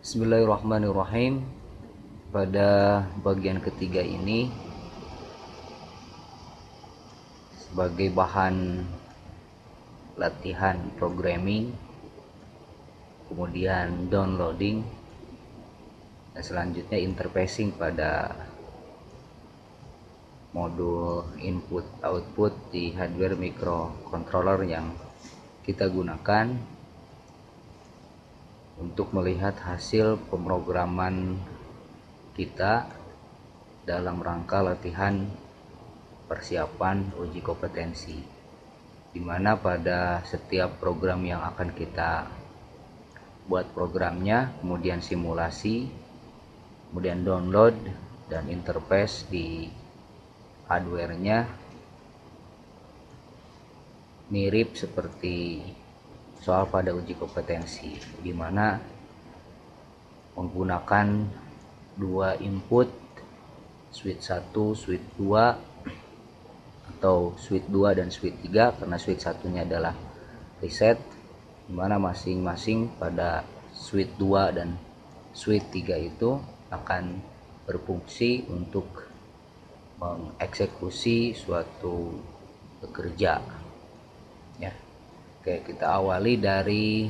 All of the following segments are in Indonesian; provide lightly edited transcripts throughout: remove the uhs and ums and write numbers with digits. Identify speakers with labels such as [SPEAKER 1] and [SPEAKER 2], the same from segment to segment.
[SPEAKER 1] Bismillahirrahmanirrahim. Pada bagian ketiga ini, sebagai bahan latihan programming, kemudian downloading, dan selanjutnya interfacing pada modul input output di hardware microcontroller yang kita gunakan untuk melihat hasil pemrograman kita dalam rangka latihan persiapan uji kompetensi, di mana pada setiap program yang akan kita buat programnya, kemudian simulasi, kemudian download dan interface di hardware-nya mirip seperti soal pada uji kompetensi, di mana menggunakan dua input, switch 1, switch 2, atau switch 2 dan switch 3, karena switch satunya adalah reset, di mana masing-masing pada switch 2 dan switch 3 itu akan berfungsi untuk mengeksekusi suatu pekerja. Ya. Oke, kita awali dari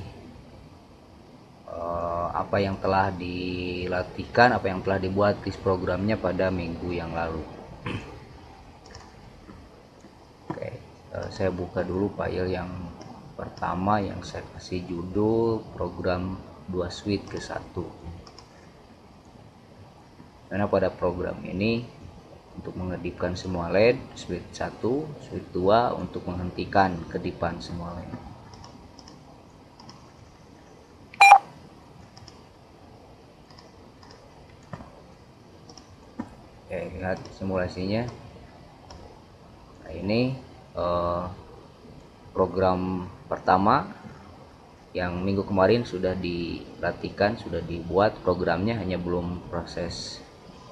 [SPEAKER 1] apa yang telah dilatihkan, apa yang telah dibuat list programnya pada minggu yang lalu. Oke, saya buka dulu file yang pertama yang saya kasih judul program 2 switch ke 1. Karena pada program ini untuk mengedipkan semua LED, switch 1, switch 2 untuk menghentikan kedipan semua LED. Oke, lihat simulasinya. Nah, ini program pertama yang minggu kemarin sudah dilatihkan, sudah dibuat programnya, hanya belum proses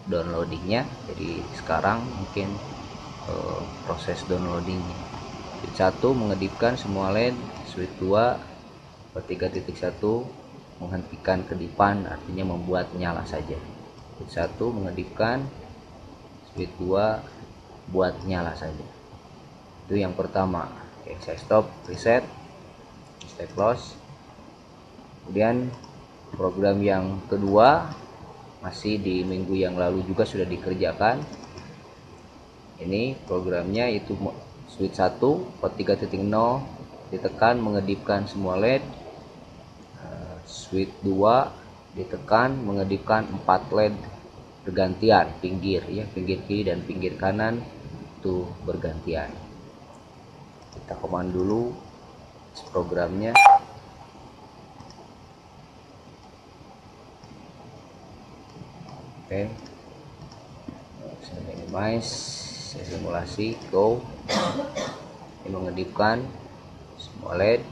[SPEAKER 1] downloadingnya. Jadi sekarang mungkin proses downloadingnya. Switch 1 mengedipkan semua LED, switch 2 3.1 menghentikan kedipan, artinya membuat nyala saja. Switch 1 mengedipkan, switch 2 buat nyala saja. Itu yang pertama. Oke, saya stop, reset, stay close. Kemudian program yang kedua masih di minggu yang lalu juga sudah dikerjakan. Ini programnya itu switch 1 port 3.0 ditekan mengedipkan semua LED, switch 2 ditekan mengedipkan 4 LED bergantian, pinggir kiri dan pinggir kanan itu bergantian. Kita command dulu programnya. Oke, saya minimize, saya simulasi, go. Ini mengedipkan semua LED.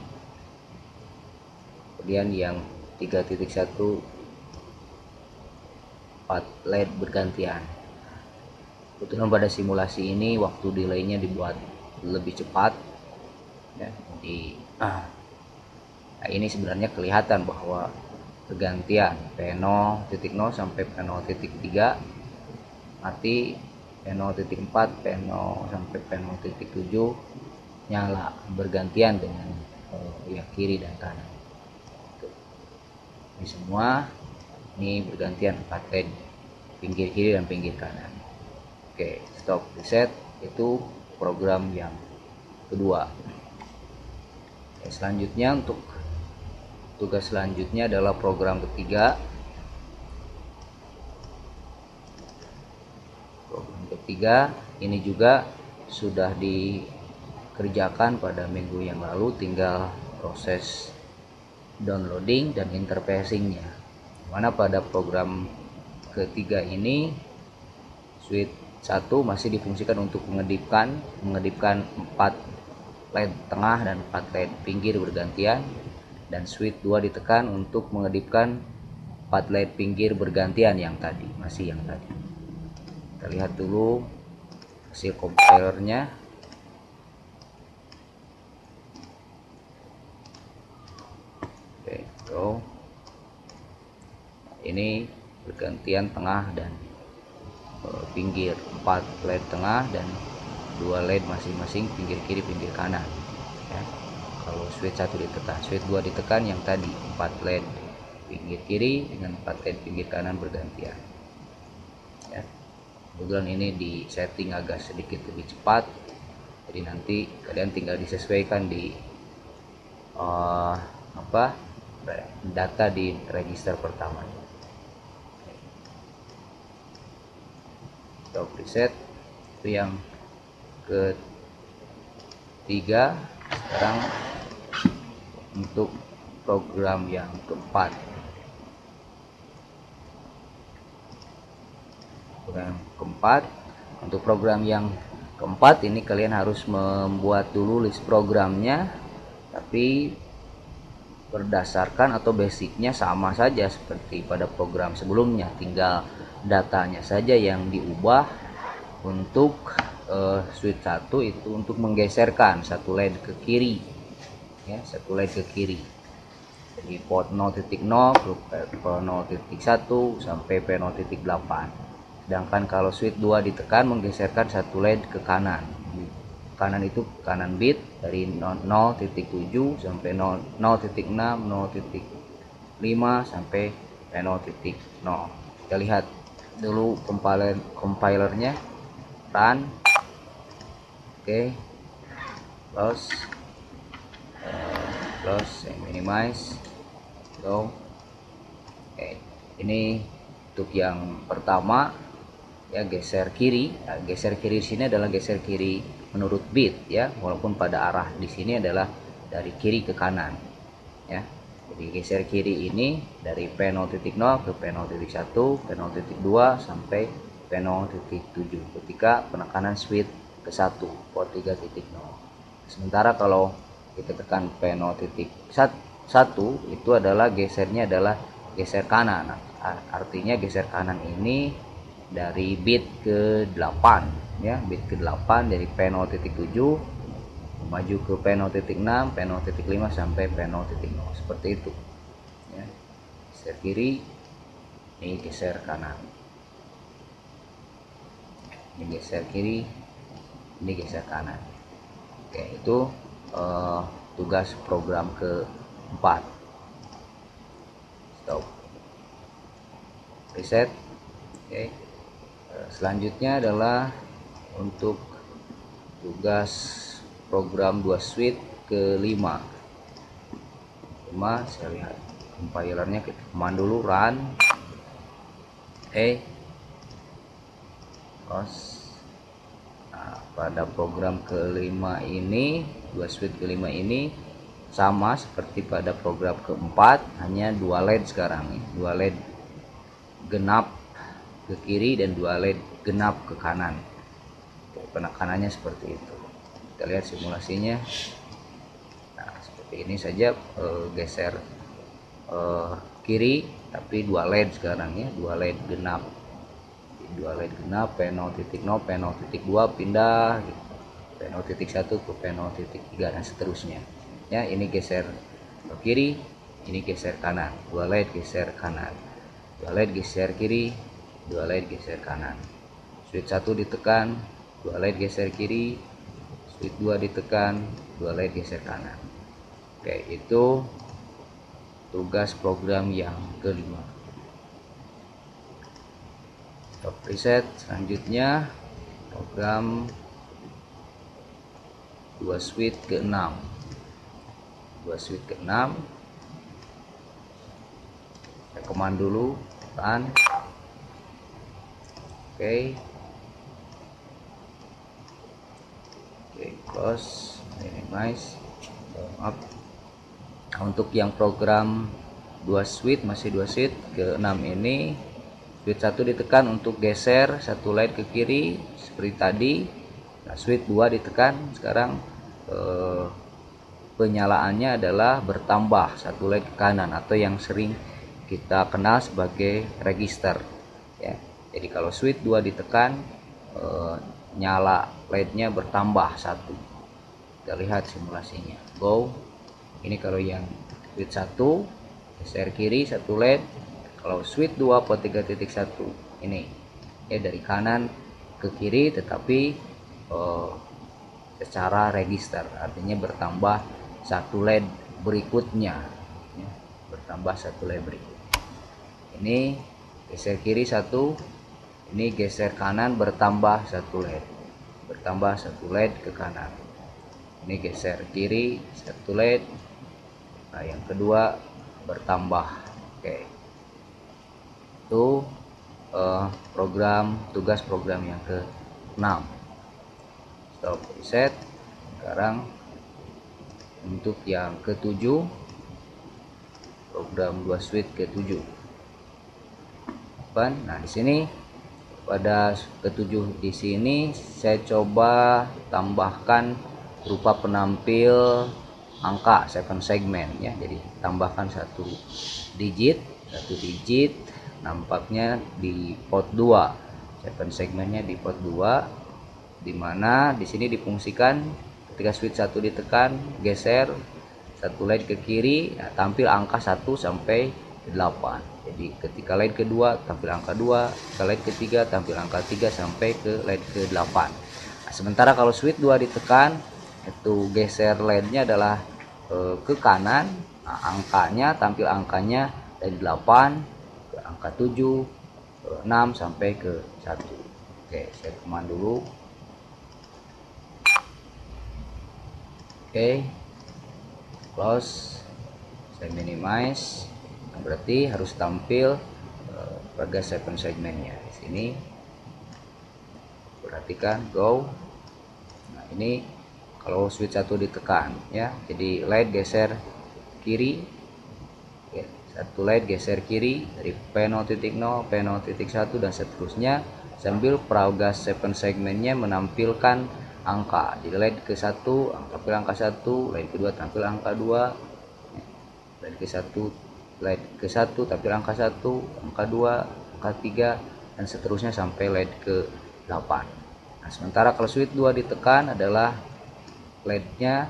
[SPEAKER 1] Kemudian yang 3.1 4 LED bergantian. Kebetulan pada simulasi ini waktu delaynya dibuat lebih cepat ya. Jadi nah ini sebenarnya kelihatan bahwa bergantian P0.0 sampai P0.3 mati, P0.4 P0 sampai P0.7 nyala bergantian dengan ya kiri dan kanan. Ini semua ini bergantian 4 LED, pinggir kiri dan pinggir kanan. Oke, stop, reset. Itu program yang kedua. Oke, selanjutnya untuk tugas selanjutnya adalah program ketiga. Program ketiga ini juga sudah dikerjakan pada minggu yang lalu, tinggal proses downloading dan interfacingnya. Mana pada program ketiga ini switch 1 masih difungsikan untuk mengedipkan 4 LED tengah dan 4 LED pinggir bergantian, dan switch 2 ditekan untuk mengedipkan 4 LED pinggir bergantian yang tadi, masih yang tadi. Kita lihat dulu hasil compilernya. Oke, go. ini bergantian tengah dan pinggir, 4 LED tengah dan 2 LED masing-masing pinggir kiri pinggir kanan ya. Kalau switch 1 ditekan, switch 2 ditekan, yang tadi 4 LED pinggir kiri dengan 4 LED pinggir kanan bergantian ya. Kebetulan ini di setting agak sedikit lebih cepat, jadi nanti kalian tinggal disesuaikan di data di register pertama. Stop reset itu yang ketiga. Sekarang untuk program yang keempat, untuk program yang keempat ini kalian harus membuat dulu list programnya, tapi berdasarkan atau basicnya sama saja seperti pada program sebelumnya, tinggal datanya saja yang diubah. Untuk switch 1 itu untuk menggeserkan satu LED ke kiri ya, satu LED ke kiri, jadi port 0.0 ke 0.1 sampai P0.8. sedangkan kalau switch 2 ditekan menggeserkan satu LED ke kanan. Kanan itu kanan bit dari 0.7 sampai 0.6, 0.5 sampai P0.0. Kita lihat dulu compilernya. Run, oke, close, minimize, go. Oke, ini untuk yang pertama ya, geser kiri. Nah, geser kiri di sini adalah geser kiri menurut bit ya, walaupun pada arah di sini adalah dari kiri ke kanan ya. Jadi geser kiri ini dari P0.0 ke P0.1, P0.2 sampai P0.7 ketika penekanan switch ke 1 port 3.0. Sementara kalau kita tekan P0.1 itu adalah gesernya adalah geser kanan. Artinya geser kanan ini dari bit ke 8 ya, bit ke 8 dari P0.7 maju ke P0.6, P0.5 sampai P0.0 seperti itu ya. Geser kiri, ini geser kanan, ini geser kiri, ini geser kanan. Oke, itu tugas program keempat. Stop, reset. Oke, selanjutnya adalah untuk tugas program 2 switch ke-5. Saya lihat compilernya, kita command dulu run. Nah, pada program ke-5 ini, 2 switch ke-5 ini sama seperti pada program keempat, hanya 2 LED sekarang nih, 2 LED genap ke kiri dan 2 LED genap ke kanan. Penekanannya seperti itu. Kita lihat simulasinya. Nah, seperti ini saja, geser kiri tapi 2 LED sekarang ya, 2 LED genap. 2 LED genap, P0.0, P0.2 pindah gitu. P0.1 ke P0.3 dan seterusnya. Ya, ini geser ke kiri, ini geser kanan. 2 LED geser kanan. 2 LED geser kiri, 2 LED geser kanan. Switch 1 ditekan, 2 LED geser kiri, switch 2 ditekan, 2 LED geser kanan. Oke, itu tugas program yang kelima. Stop reset. Selanjutnya program 2 switch ke-6. 2 switch ke-6. Saya command dulu run. Oke, close, minimize, up. Untuk yang program 2 switch, masih 2 switch ke-6 ini, switch 1 ditekan untuk geser satu LED ke kiri seperti tadi. Nah, switch 2 ditekan, sekarang penyalaannya adalah bertambah satu LED ke kanan atau yang sering kita kenal sebagai register ya. Jadi kalau switch 2 ditekan, nyala LED-nya bertambah 1. Kita lihat simulasinya. Go. Ini kalau yang switch 1 geser kiri satu LED, Kalau switch 2 port 3.1 ini ya dari kanan ke kiri, tetapi secara register, artinya bertambah satu LED berikutnya ya, bertambah satu LED berikutnya. Ini geser kiri satu, ini geser kanan bertambah satu LED, bertambah satu LED ke kanan. Ini geser kiri satu LED, nah yang kedua bertambah. Oke, itu tugas program yang ke-6. Stop reset. Sekarang untuk yang ke-7, program 2 switch ke-7. Nah di sini pada ke-7 di sini saya coba tambahkan berupa penampil angka 7 segmen ya. Jadi tambahkan satu digit nampaknya di port 2. 7 segmennya di port 2, dimana di sini difungsikan ketika switch 1 ditekan, geser satu LED ke kiri, nah, tampil angka 1 sampai 8. Jadi ketika LED kedua tampil angka 2, ketika LED ketiga tampil angka 3 sampai ke LED ke-8. Nah, sementara kalau switch 2 ditekan, itu geser LED-nya adalah ke kanan, nah, angkanya tampil angkanya dari 8 ke angka 7, 6 sampai ke 1. Oke, saya command dulu. Oke, close, saya minimize, berarti harus tampil pada 7 segmennya. Di sini perhatikan, go. Nah ini kalau switch 1 ditekan ya, jadi LED geser kiri ya, satu LED geser kiri dari P0.0, P0.1 dan seterusnya, sambil paragas 7 segmennya menampilkan angka. Jadi LED ke-1 tampil angka 1, LED kedua tampil angka 2, LED ke-1 tampil angka 1, angka 2, angka 3 dan seterusnya sampai LED ke-8. Nah, sementara kalau switch 2 ditekan adalah LED-nya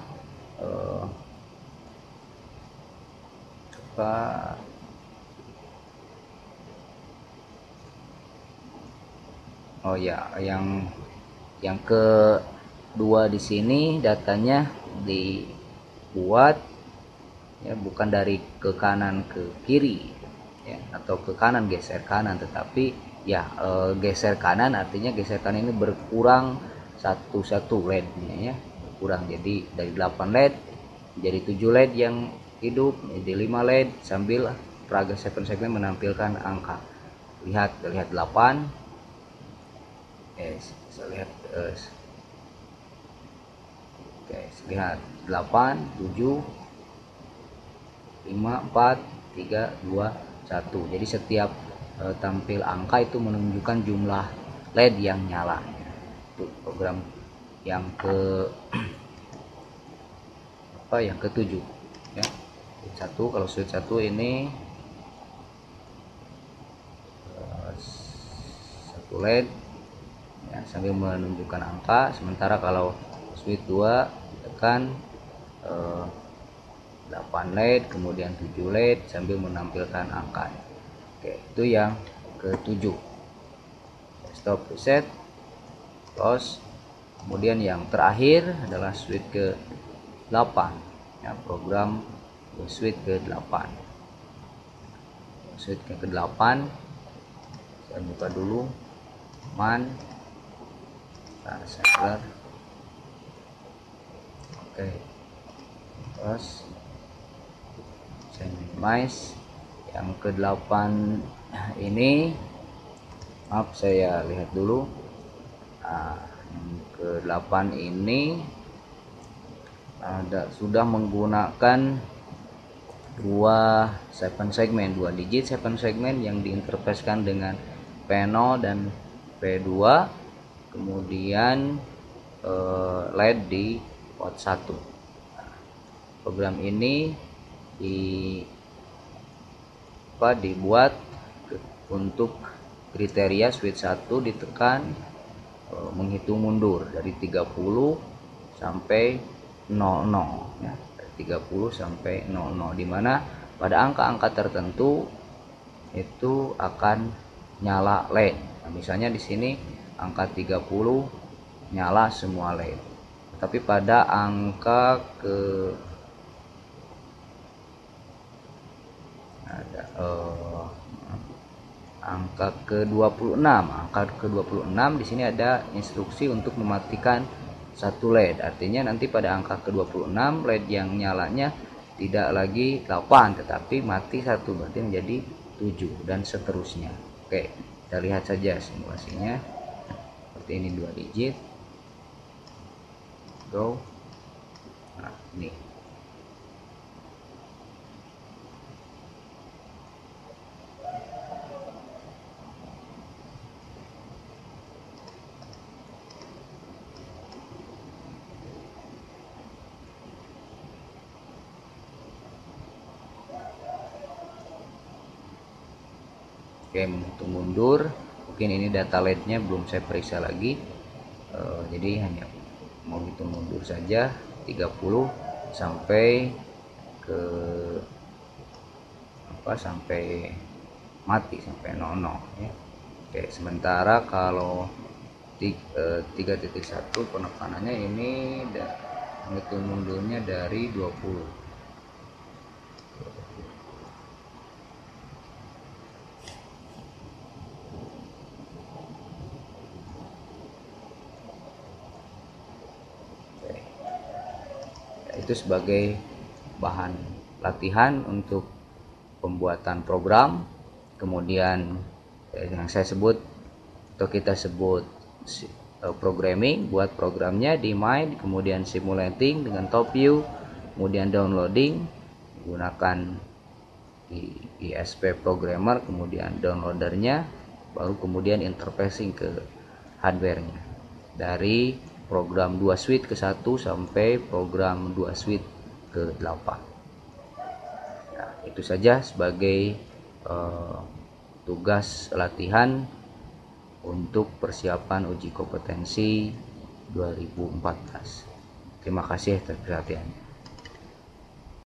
[SPEAKER 1] oh ya, yang kedua di sini datanya dibuat ya, bukan dari ke kanan ke kiri ya, atau ke kanan geser kanan, tetapi ya geser kanan artinya geser kanan ini berkurang satu LED-nya ya, berkurang. Jadi dari 8 LED jadi 7 LED yang hidup, jadi 5 LED, sambil paraga 7 segmen menampilkan angka. Lihat 8. Bisa lihat lihat 8, 7, 5, 4, 3, 2, 1. Jadi setiap tampil angka itu menunjukkan jumlah LED yang nyala. Itu program yang yang ke-7 ya. Kalau switch 1 ini satu LED ya, sambil menunjukkan angka. Sementara kalau switch 2 tekan 8 LED kemudian 7 LED sambil menampilkan angka. Oke, itu yang ke-7. Stop reset, close. Kemudian yang terakhir adalah switch ke-8 ya, program switch ke-8. Switch ke-8 saya buka dulu man assembler. Oke, terus saya minimize. Yang ke-8 ini, maaf saya lihat dulu. Yang ke-8 ini sudah menggunakan 2 segmen, 2 digit 7 segmen yang diinterfaskan dengan P0 dan P2, kemudian LED di port 1. Program ini dibuat untuk kriteria switch 1 ditekan menghitung mundur dari 30 sampai 00 ya, 30 sampai 00, dimana pada angka-angka tertentu itu akan nyala LED. Nah, misalnya di sini angka 30 nyala semua LED. Tapi pada angka angka ke-26 di sini ada instruksi untuk mematikan satu LED. Artinya nanti pada angka ke-26 LED yang nyalanya tidak lagi 8 tetapi mati satu, berarti menjadi 7 dan seterusnya. Oke, kita lihat saja simulasinya. Seperti ini 2 digit. Go. Nah, ini. Oke, menghitung mundur. Mungkin ini data LED-nya belum saya periksa lagi. Jadi hanya mau hitung mundur saja 30 sampai ke sampai mati, sampai 00 ya. Oke, sementara kalau 3.1 penekanannya ini menghitung mundurnya dari 20. Itu sebagai bahan latihan untuk pembuatan program. Kemudian yang saya sebut atau kita sebut programming, buat programnya di Mind, kemudian simulating dengan top view, kemudian downloading menggunakan ISP programmer, kemudian downloadernya, baru kemudian interfacing ke hardwarenya dari program 2 suite ke 1 sampai program 2 suite ke 8. Nah, itu saja sebagai tugas latihan untuk persiapan uji kompetensi 2014. Terima kasih atas perhatiannya.